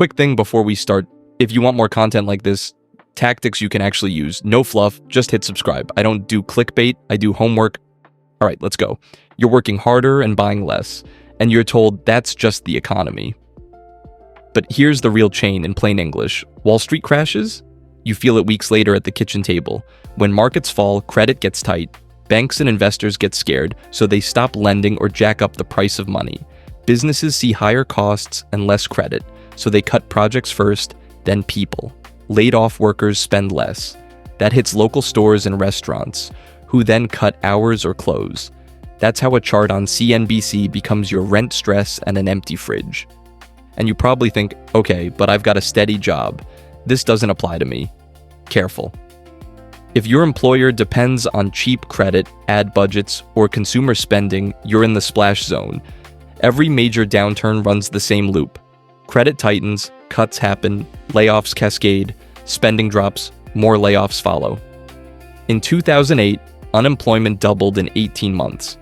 quick thing before we start, if you want more content like this, tactics you can actually use. No fluff, just hit subscribe. I don't do clickbait, I do homework. All right, let's go. You're working harder and buying less, and you're told that's just the economy. But here's the real chain in plain English. Wall Street crashes? You feel it weeks later at the kitchen table. When markets fall, credit gets tight. Banks and investors get scared, so they stop lending or jack up the price of money. Businesses see higher costs and less credit, so they cut projects first, then people. Laid off workers spend less. That hits local stores and restaurants, who then cut hours or close. That's how a chart on CNBC becomes your rent stress and an empty fridge. And you probably think, okay, but I've got a steady job. This doesn't apply to me. Careful. If your employer depends on cheap credit, ad budgets, or consumer spending, you're in the splash zone. Every major downturn runs the same loop. Credit tightens, cuts happen, layoffs cascade, spending drops, more layoffs follow. In 2008, unemployment doubled in 18 months.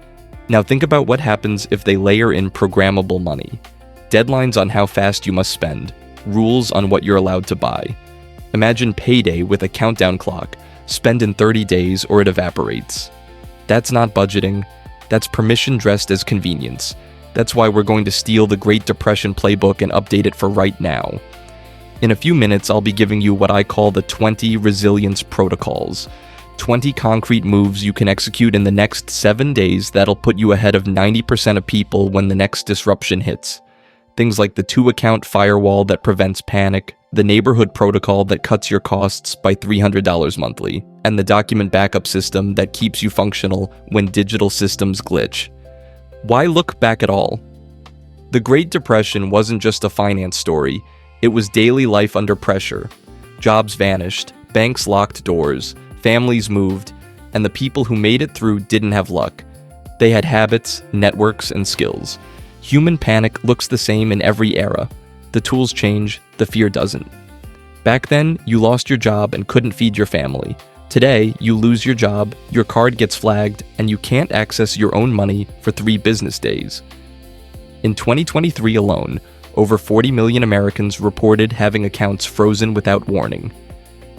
Now think about what happens if they layer in programmable money. Deadlines on how fast you must spend, rules on what you're allowed to buy. Imagine payday with a countdown clock. Spend in 30 days or it evaporates. That's not budgeting. That's permission dressed as convenience. That's why we're going to steal the Great Depression playbook and update it for right now. In a few minutes, I'll be giving you what I call the 20 resilience protocols. 20 concrete moves you can execute in the next 7 days that'll put you ahead of 90% of people when the next disruption hits. Things like the 2-account firewall that prevents panic, the neighborhood protocol that cuts your costs by $300 monthly, and the document backup system that keeps you functional when digital systems glitch. Why look back at all? The Great Depression wasn't just a finance story, it was daily life under pressure. Jobs vanished, banks locked doors, families moved, and the people who made it through didn't have luck. They had habits, networks, and skills. Human panic looks the same in every era. The tools change, the fear doesn't. Back then, you lost your job and couldn't feed your family. Today, you lose your job, your card gets flagged, and you can't access your own money for 3 business days. In 2023 alone, over 40 million Americans reported having accounts frozen without warning.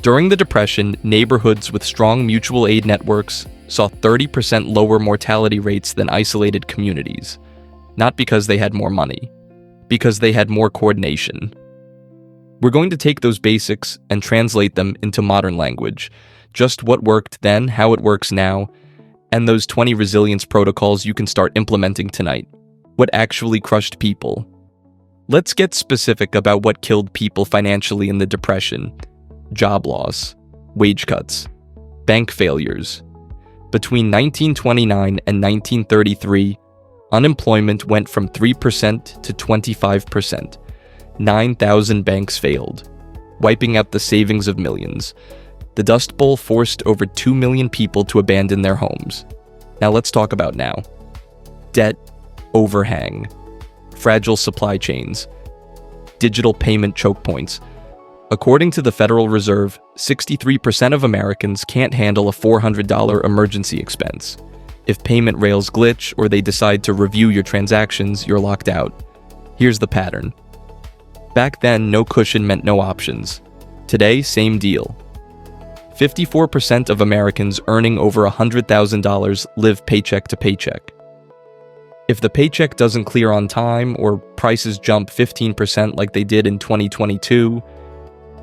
During the Depression, neighborhoods with strong mutual aid networks saw 30% lower mortality rates than isolated communities. Not because they had more money, because they had more coordination. We're going to take those basics and translate them into modern language. Just what worked then, how it works now, and those 20 resilience protocols you can start implementing tonight. What actually crushed people. Let's get specific about what killed people financially in the Depression. Job loss, wage cuts, bank failures. Between 1929 and 1933, unemployment went from 3% to 25%. 9,000 banks failed, wiping out the savings of millions. The Dust Bowl forced over 2 million people to abandon their homes. Now let's talk about now. Debt, overhang, fragile supply chains, digital payment choke points. According to the Federal Reserve, 63% of Americans can't handle a $400 emergency expense. If payment rails glitch or they decide to review your transactions, you're locked out. Here's the pattern. Back then, no cushion meant no options. Today, same deal. 54% of Americans earning over $100,000 live paycheck to paycheck. If the paycheck doesn't clear on time or prices jump 15% like they did in 2022,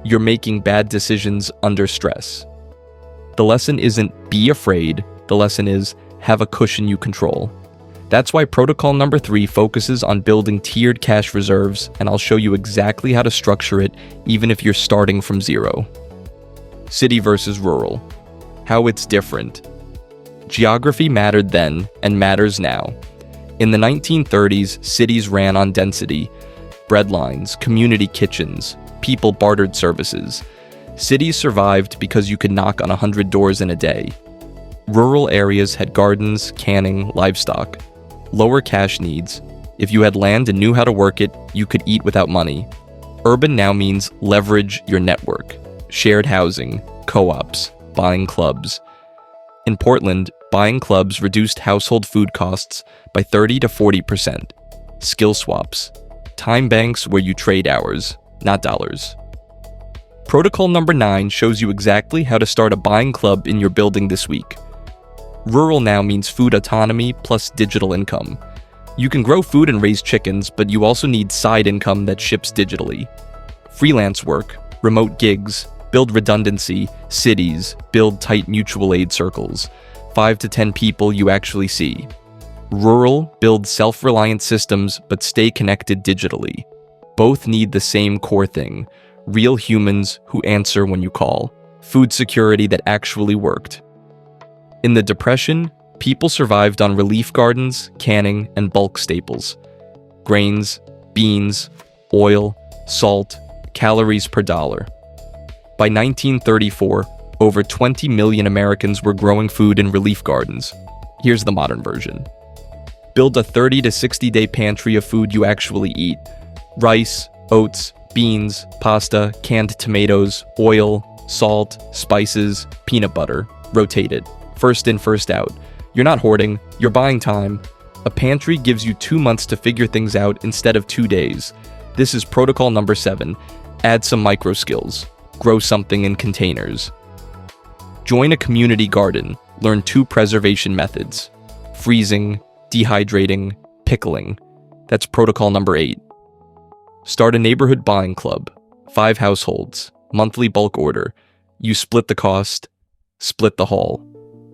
you're making bad decisions under stress. The lesson isn't be afraid, the lesson is have a cushion you control. That's why protocol number 3 focuses on building tiered cash reserves, and I'll show you exactly how to structure it even if you're starting from zero. City versus rural. How it's different. Geography mattered then and matters now. In the 1930s, cities ran on density. Breadlines, community kitchens, people bartered services. Cities survived because you could knock on 100 doors in a day. Rural areas had gardens, canning, livestock. Lower cash needs. If you had land and knew how to work it, you could eat without money. Urban now means leverage your network. Shared housing, co-ops, buying clubs. In Portland, buying clubs reduced household food costs by 30 to 40%. Skill swaps. Time banks where you trade hours. not dollars. Protocol number 9 shows you exactly how to start a buying club in your building this week. Rural now means food autonomy plus digital income. You can grow food and raise chickens, but you also need side income that ships digitally. Freelance work, remote gigs, build redundancy, cities, build tight mutual aid circles, 5 to 10 people you actually see. Rural, build self-reliant systems but stay connected digitally. Both need the same core thing, real humans who answer when you call. Food security that actually worked. In the Depression, people survived on relief gardens, canning, and bulk staples. Grains, beans, oil, salt, calories per dollar. By 1934, over 20 million Americans were growing food in relief gardens. Here's the modern version. Build a 30 to 60-day pantry of food you actually eat. Rice, oats, beans, pasta, canned tomatoes, oil, salt, spices, peanut butter. Rotate it. First in, first out. You're not hoarding, you're buying time. A pantry gives you 2 months to figure things out instead of 2 days. This is protocol number 7. Add some micro skills. Grow something in containers. Join a community garden. Learn 2 preservation methods. Freezing, dehydrating, pickling. That's protocol number 8. Start a neighborhood buying club. 5 households. Monthly bulk order. You split the cost. Split the haul.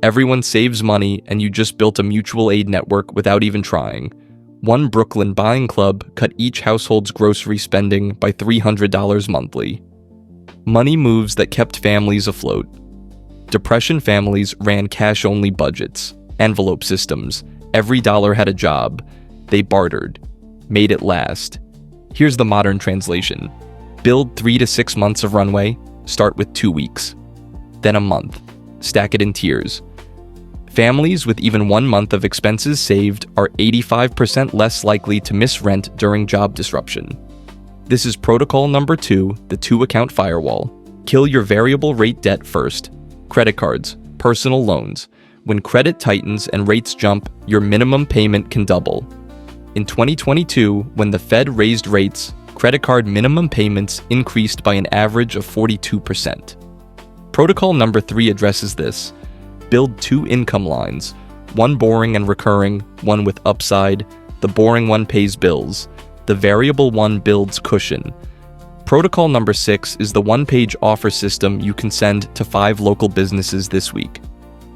Everyone saves money and you just built a mutual aid network without even trying. One Brooklyn buying club cut each household's grocery spending by $300 monthly. Money moves that kept families afloat. Depression families ran cash-only budgets, envelope systems. Every dollar had a job. They bartered. Made it last. Here's the modern translation. Build 3 to 6 months of runway. Start with 2 weeks. Then a month. Stack it in tiers. Families with even 1 month of expenses saved are 85% less likely to miss rent during job disruption. This is protocol number 2, the 2-account firewall. Kill your variable rate debt first. Credit cards, personal loans. When credit tightens and rates jump, your minimum payment can double. In 2022, when the Fed raised rates, credit card minimum payments increased by an average of 42%. Protocol number 3 addresses this. Build 2 income lines, one boring and recurring, one with upside. The boring one pays bills. The variable one builds cushion. Protocol number 6 is the one-page offer system you can send to 5 local businesses this week.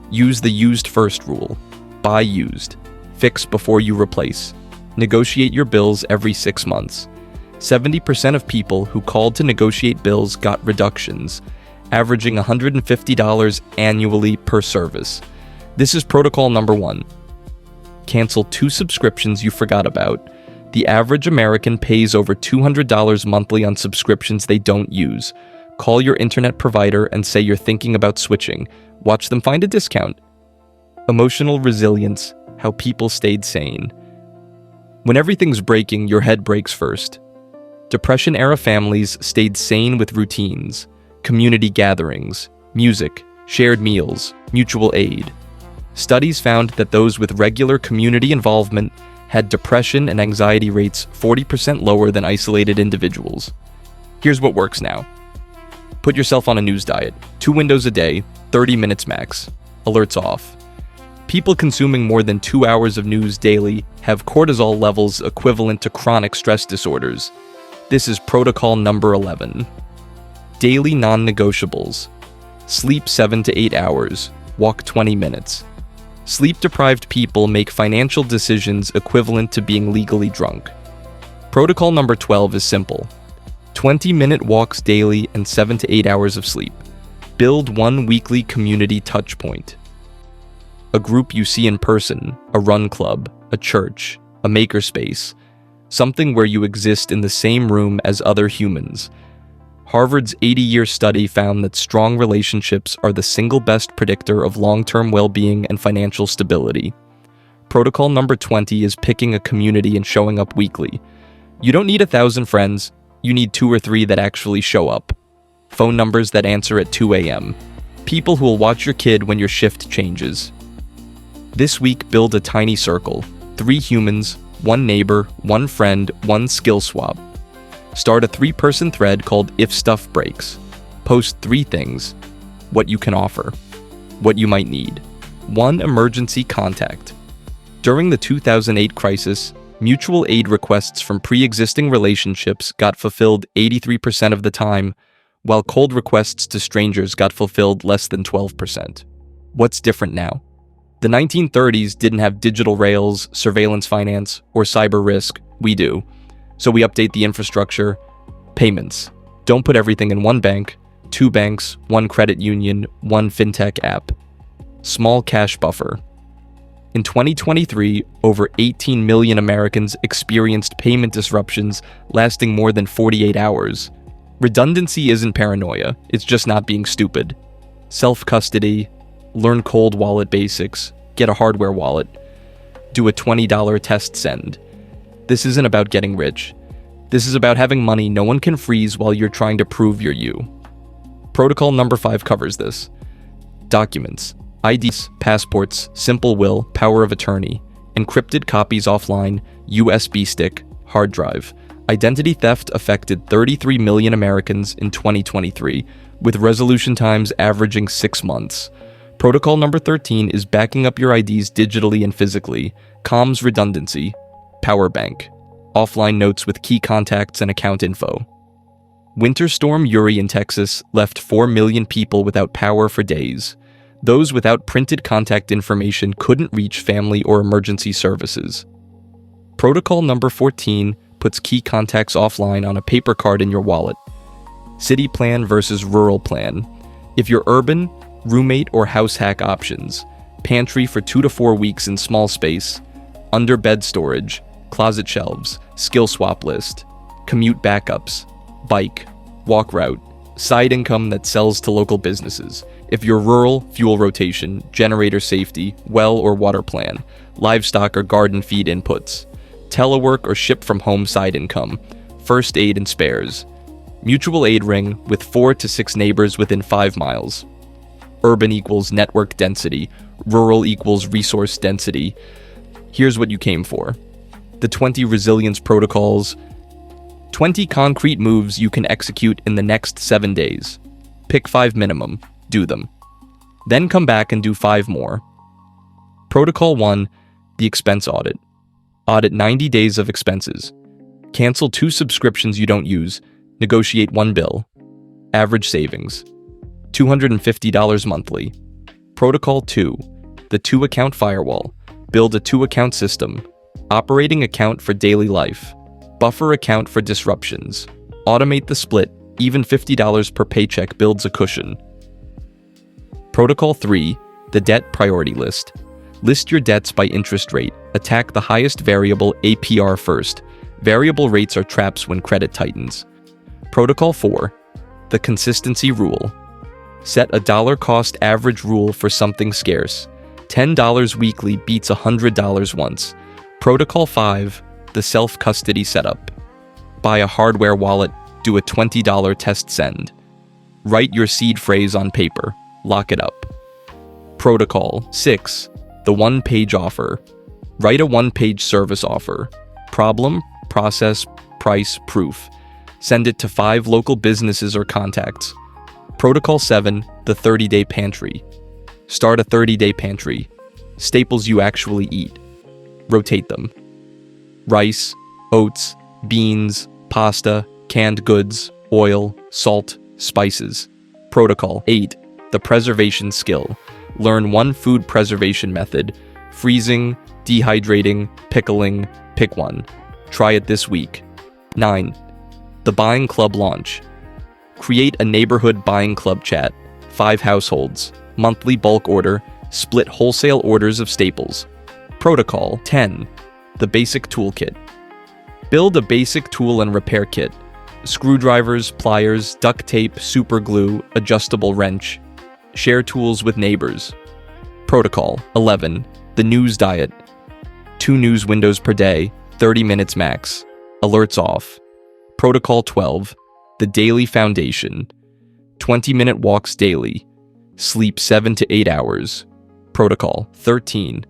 Use the used first rule. Buy used. Fix before you replace. Negotiate your bills every 6 months. 70% of people who called to negotiate bills got reductions, averaging $150 annually per service. This is protocol number 1. Cancel 2 subscriptions you forgot about. The average American pays over $200 monthly on subscriptions they don't use. Call your internet provider and say you're thinking about switching. Watch them find a discount. Emotional resilience, how people stayed sane. When everything's breaking, your head breaks first. Depression-era families stayed sane with routines, community gatherings, music, shared meals, mutual aid. Studies found that those with regular community involvement had depression and anxiety rates 40% lower than isolated individuals. Here's what works now. Put yourself on a news diet. 2 windows a day, 30 minutes max. Alerts off. People consuming more than 2 hours of news daily have cortisol levels equivalent to chronic stress disorders. This is protocol number 11. Daily non-negotiables. Sleep 7 to 8 hours. Walk 20 minutes. Sleep-deprived people make financial decisions equivalent to being legally drunk. Protocol number 12 is simple. 20-minute walks daily and 7 to 8 hours of sleep. Build 1 weekly community touchpoint. A group you see in person, a run club, a church, a makerspace, something where you exist in the same room as other humans. Harvard's 80-year study found that strong relationships are the single best predictor of long-term well-being and financial stability. Protocol number 20 is picking a community and showing up weekly. You don't need 1,000 friends, you need 2 or 3 that actually show up. Phone numbers that answer at 2 a.m. People who will watch your kid when your shift changes. This week, build a tiny circle. 3 humans, 1 neighbor, 1 friend, 1 skill swap. Start a 3-person thread called If Stuff Breaks. Post 3 things: what you can offer, what you might need. 1 emergency contact. During the 2008 crisis, mutual aid requests from pre-existing relationships got fulfilled 83% of the time, while cold requests to strangers got fulfilled less than 12%. What's different now? The 1930s didn't have digital rails, surveillance finance, or cyber risk. We do. So we update the infrastructure. Payments. Don't put everything in one bank, 2 banks, 1 credit union, 1 fintech app. Small cash buffer. In 2023, over 18 million Americans experienced payment disruptions lasting more than 48 hours. Redundancy isn't paranoia, it's just not being stupid. Self-custody, learn cold wallet basics, get a hardware wallet, do a $20 test send. This isn't about getting rich. This is about having money no one can freeze while you're trying to prove you're you. Protocol number 5 covers this. Documents. IDs, passports, simple will, power of attorney, encrypted copies offline, USB stick, hard drive. Identity theft affected 33 million Americans in 2023, with resolution times averaging 6 months. Protocol number 13 is backing up your IDs digitally and physically. Comms redundancy, power bank, offline notes with key contacts and account info. Winter Storm Uri in Texas left 4 million people without power for days. Those without printed contact information couldn't reach family or emergency services. Protocol number 14 puts key contacts offline on a paper card in your wallet. City plan versus rural plan. If you're urban, roommate or house hack options. Pantry for 2 to 4 weeks in small space. Under bed storage. Closet shelves. Skill swap list. Commute backups. Bike. Walk route. Side income that sells to local businesses. If you're rural, fuel rotation, generator safety, well or water plan, livestock or garden feed inputs, telework or ship from home side income, first aid and spares, mutual aid ring with 4 to 6 neighbors within 5 miles. Urban equals network density, rural equals resource density. Here's what you came for. The 20 resilience protocols, 20 concrete moves you can execute in the next 7 days. Pick 5 minimum. Do them. Then come back and do 5 more. Protocol 1, the expense audit. Audit 90 days of expenses. Cancel 2 subscriptions you don't use. Negotiate 1 bill. Average savings. $250 monthly. Protocol 2, the 2-account firewall. Build a 2-account system. Operating account for daily life. Buffer account for disruptions. Automate the split. Even $50 per paycheck builds a cushion. Protocol 3, the debt priority list. List your debts by interest rate. Attack the highest variable APR first. Variable rates are traps when credit tightens. Protocol 4, the consistency rule. Set a dollar cost average rule for something scarce. $10 weekly beats $100 once. Protocol 5, the self-custody setup. Buy a hardware wallet. Do a $20 test send. Write your seed phrase on paper. Lock it up. Protocol 6, the 1-page offer. Write a 1-page service offer. Problem, process, price, proof. Send it to 5 local businesses or contacts. Protocol 7, the 30-day pantry. Start a 30-day pantry. Staples you actually eat. Rotate them. Rice, oats, beans, pasta, canned goods, oil, salt, spices. Protocol 8, the preservation skill. Learn 1 food preservation method. Freezing, dehydrating, pickling, pick one. Try it this week. 9. The buying club launch. Create a neighborhood buying club chat. 5 households. Monthly bulk order. Split wholesale orders of staples. Protocol 10. The basic toolkit. Build a basic tool and repair kit. Screwdrivers, pliers, duct tape, super glue, adjustable wrench. Share tools with neighbors. Protocol 11. The news diet. 2 news windows per day, 30 minutes max. Alerts off. Protocol 12. The daily foundation. 20-minute walks daily. Sleep 7 to 8 hours. Protocol 13.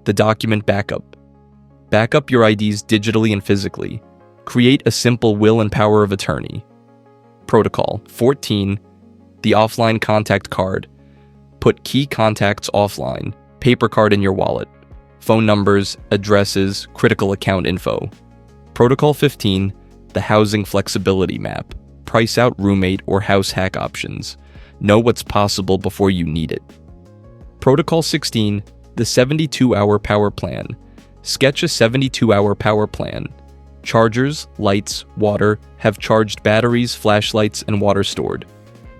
The document backup. Back up your IDs digitally and physically. Create a simple will and power of attorney. Protocol 14. The offline contact card. Put key contacts offline. Paper card in your wallet. Phone numbers, addresses, critical account info. Protocol 15. The housing flexibility map. Price out roommate or house hack options. Know what's possible before you need it. Protocol 16. The 72-hour power plan. Sketch a 72-hour power plan. Chargers, lights, water, have charged batteries, flashlights, and water stored.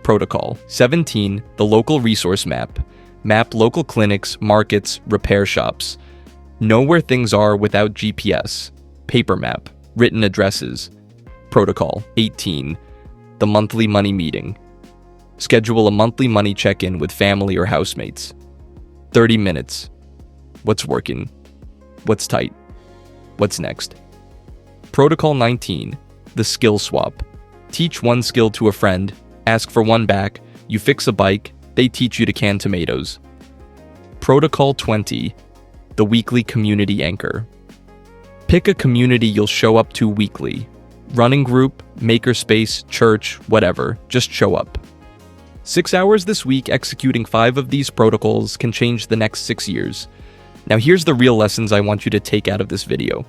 Protocol 17. The local resource map. Map local clinics, markets, repair shops. Know where things are without GPS. Paper map. Written addresses. Protocol 18. The monthly money meeting. Schedule a monthly money check-in with family or housemates. 30 minutes. What's working? What's tight? What's next? Protocol 19. The skill swap. Teach one skill to a friend, ask for one back, you fix a bike, they teach you to can tomatoes. Protocol 20. The weekly community anchor. Pick a community you'll show up to weekly. Running group, makerspace, church, whatever, just show up. 6 hours this week executing 5 of these protocols can change the next 6 years. Now here's the real lessons I want you to take out of this video.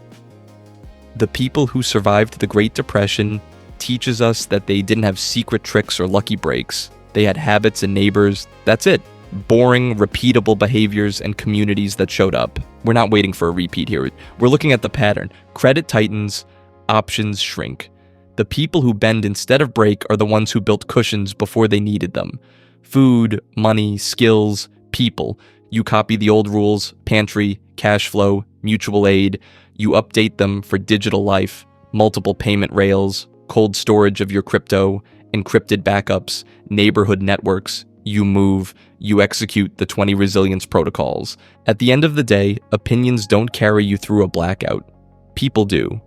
The people who survived the Great Depression teaches us that they didn't have secret tricks or lucky breaks. They had habits and neighbors. That's it. Boring, repeatable behaviors and communities that showed up. We're not waiting for a repeat here. We're looking at the pattern. Credit tightens, options shrink. The people who bend instead of break are the ones who built cushions before they needed them. Food, money, skills, people. You copy the old rules, pantry, cash flow, mutual aid. You update them for digital life, multiple payment rails, cold storage of your crypto, encrypted backups, neighborhood networks. You move, you execute the 20 resilience protocols. At the end of the day, opinions don't carry you through a blackout. People do.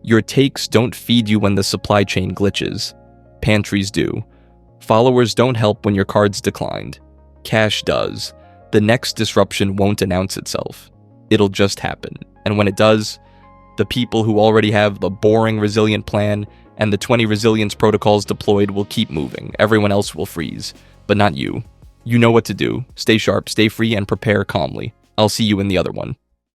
Your takes don't feed you when the supply chain glitches. Pantries do. Followers don't help when your card's declined. Cash does. The next disruption won't announce itself. It'll just happen. And when it does, the people who already have the boring resilient plan and the 20 resilience protocols deployed will keep moving. Everyone else will freeze, but not you. You know what to do. Stay sharp, stay free, and prepare calmly. I'll see you in the other one.